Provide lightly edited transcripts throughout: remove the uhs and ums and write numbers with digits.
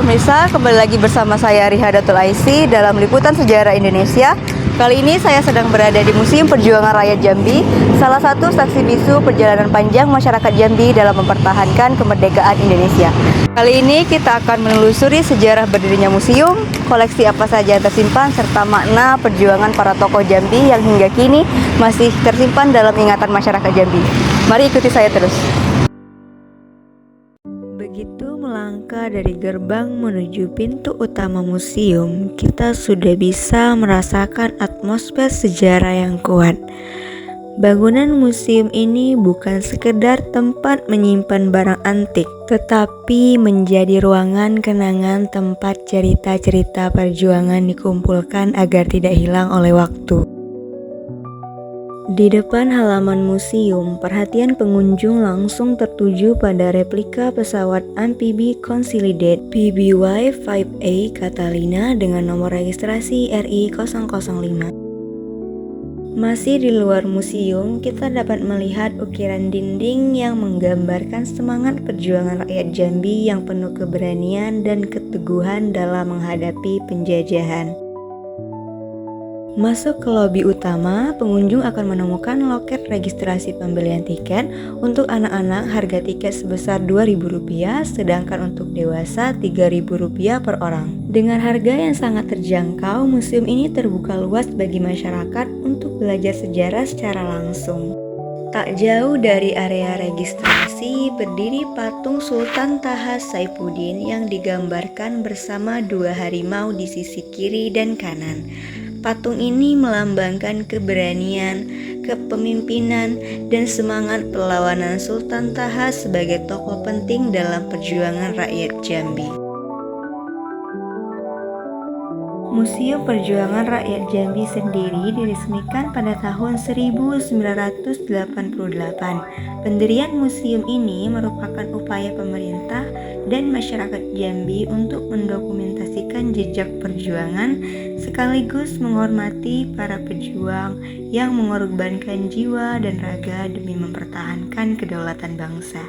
pemirsa, kembali lagi bersama saya Rihadatul Aisy dalam Liputan Sejarah Indonesia. Kali ini saya sedang berada di Museum Perjuangan Rakyat Jambi, salah satu saksi bisu perjalanan panjang masyarakat Jambi dalam mempertahankan kemerdekaan Indonesia. Kali ini kita akan menelusuri sejarah berdirinya museum, koleksi apa saja yang tersimpan, serta makna perjuangan para tokoh Jambi yang hingga kini masih tersimpan dalam ingatan masyarakat Jambi. Mari ikuti saya terus. Begitu melangkah dari gerbang menuju pintu utama museum, kita sudah bisa merasakan atmosfer sejarah yang kuat. Bangunan museum ini bukan sekedar tempat menyimpan barang antik, tetapi menjadi ruangan kenangan tempat cerita-cerita perjuangan dikumpulkan agar tidak hilang oleh waktu. Di depan halaman museum, perhatian pengunjung langsung tertuju pada replika pesawat amfibi Consilidated PBY-5A Catalina dengan nomor registrasi RI005. Masih di luar museum, kita dapat melihat ukiran dinding yang menggambarkan semangat perjuangan rakyat Jambi yang penuh keberanian dan keteguhan dalam menghadapi penjajahan. Masuk ke lobi utama, pengunjung akan menemukan loket registrasi pembelian tiket. Untuk anak-anak harga tiket sebesar Rp2.000, sedangkan untuk dewasa Rp3.000 per orang. Dengan harga yang sangat terjangkau, museum ini terbuka luas bagi masyarakat untuk belajar sejarah secara langsung. Tak jauh dari area registrasi berdiri patung Sultan Taha Saifuddin yang digambarkan bersama dua harimau di sisi kiri dan kanan. Patung ini melambangkan keberanian, kepemimpinan, dan semangat perlawanan Sultan Taha sebagai tokoh penting dalam perjuangan rakyat Jambi. Museum Perjuangan Rakyat Jambi sendiri diresmikan pada tahun 1988. Pendirian museum ini merupakan upaya pemerintah dan masyarakat Jambi untuk mendokumentasikan jejak perjuangan sekaligus menghormati para pejuang yang mengorbankan jiwa dan raga demi mempertahankan kedaulatan bangsa.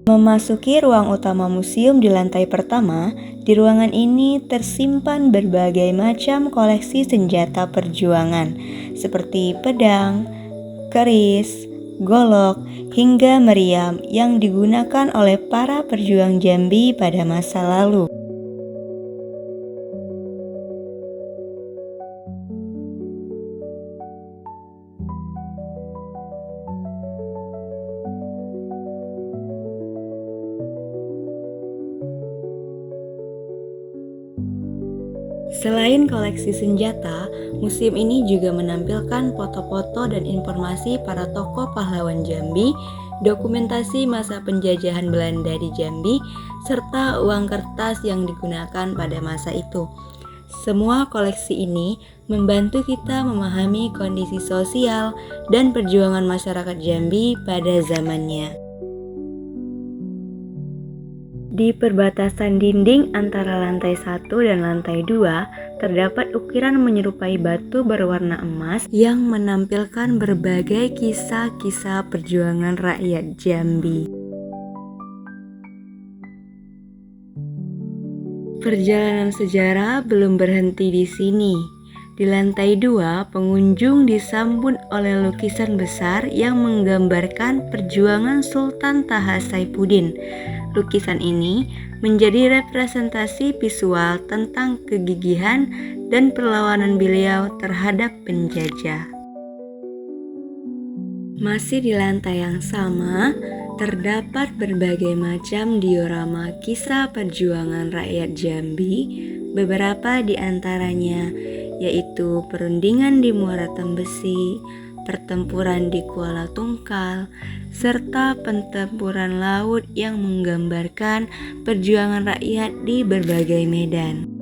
Memasuki ruang utama museum di lantai pertama, di ruangan ini tersimpan berbagai macam koleksi senjata perjuangan seperti pedang, keris, golok, hingga meriam yang digunakan oleh para perjuang Jambi pada masa lalu. Selain koleksi senjata, museum ini juga menampilkan foto-foto dan informasi para tokoh pahlawan Jambi, dokumentasi masa penjajahan Belanda di Jambi, serta uang kertas yang digunakan pada masa itu. Semua koleksi ini membantu kita memahami kondisi sosial dan perjuangan masyarakat Jambi pada zamannya. Di perbatasan dinding antara lantai 1 dan lantai 2 terdapat ukiran menyerupai batu berwarna emas yang menampilkan berbagai kisah-kisah perjuangan rakyat Jambi. Perjalanan sejarah belum berhenti di sini. Di lantai 2, pengunjung disambut oleh lukisan besar yang menggambarkan perjuangan Sultan Taha Saifuddin. Lukisan ini menjadi representasi visual tentang kegigihan dan perlawanan beliau terhadap penjajah. Masih di lantai yang sama, terdapat berbagai macam diorama kisah perjuangan rakyat Jambi. Beberapa di antaranya yaitu perundingan di Muara Tembesi, pertempuran di Kuala Tungkal, serta pertempuran laut yang menggambarkan perjuangan rakyat di berbagai medan.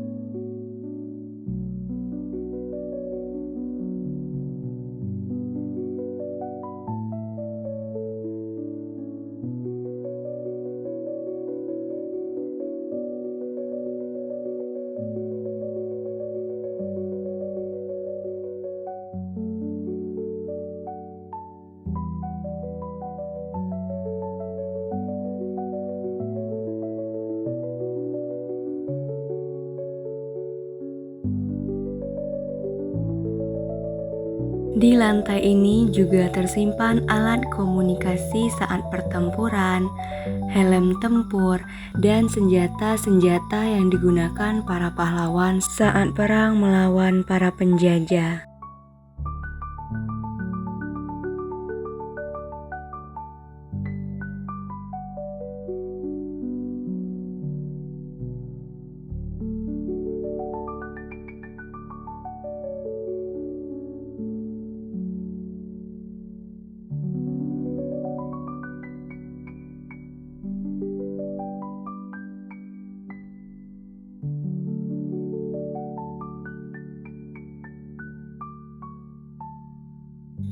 Di lantai ini juga tersimpan alat komunikasi saat pertempuran, helm tempur, dan senjata-senjata yang digunakan para pahlawan saat perang melawan para penjajah.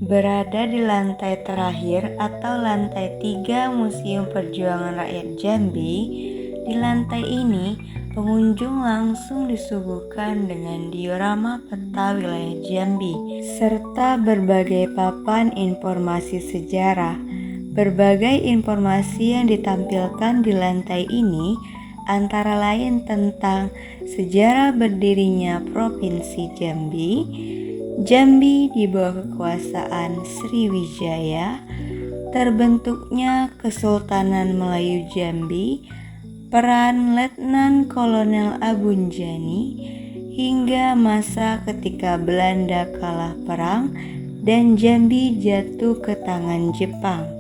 Berada di lantai terakhir atau lantai 3 Museum Perjuangan Rakyat Jambi, di lantai ini pengunjung langsung disuguhkan dengan diorama peta wilayah Jambi serta berbagai papan informasi sejarah. Berbagai informasi yang ditampilkan di lantai ini antara lain tentang sejarah berdirinya Provinsi Jambi, Jambi di bawah kekuasaan Sriwijaya, terbentuknya Kesultanan Melayu Jambi, peran Letnan Kolonel Abunjani, hingga masa ketika Belanda kalah perang dan Jambi jatuh ke tangan Jepang.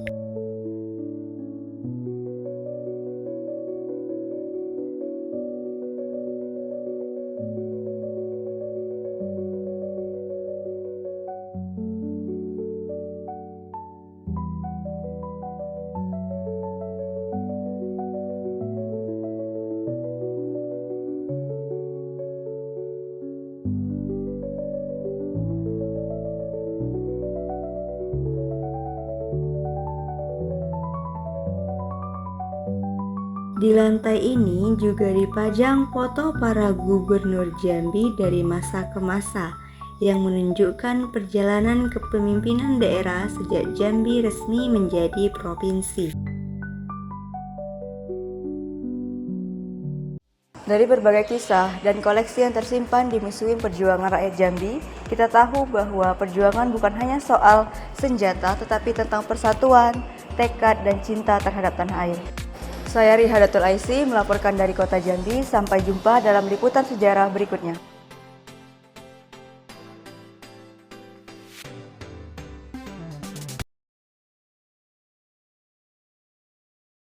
Di lantai ini juga dipajang foto para gubernur Jambi dari masa ke masa yang menunjukkan perjalanan kepemimpinan daerah sejak Jambi resmi menjadi provinsi. Dari berbagai kisah dan koleksi yang tersimpan di Museum Perjuangan Rakyat Jambi, kita tahu bahwa perjuangan bukan hanya soal senjata tetapi tentang persatuan, tekad, dan cinta terhadap tanah air. Saya Rihadatul Aisy melaporkan dari Kota Jambi. Sampai jumpa dalam liputan sejarah berikutnya.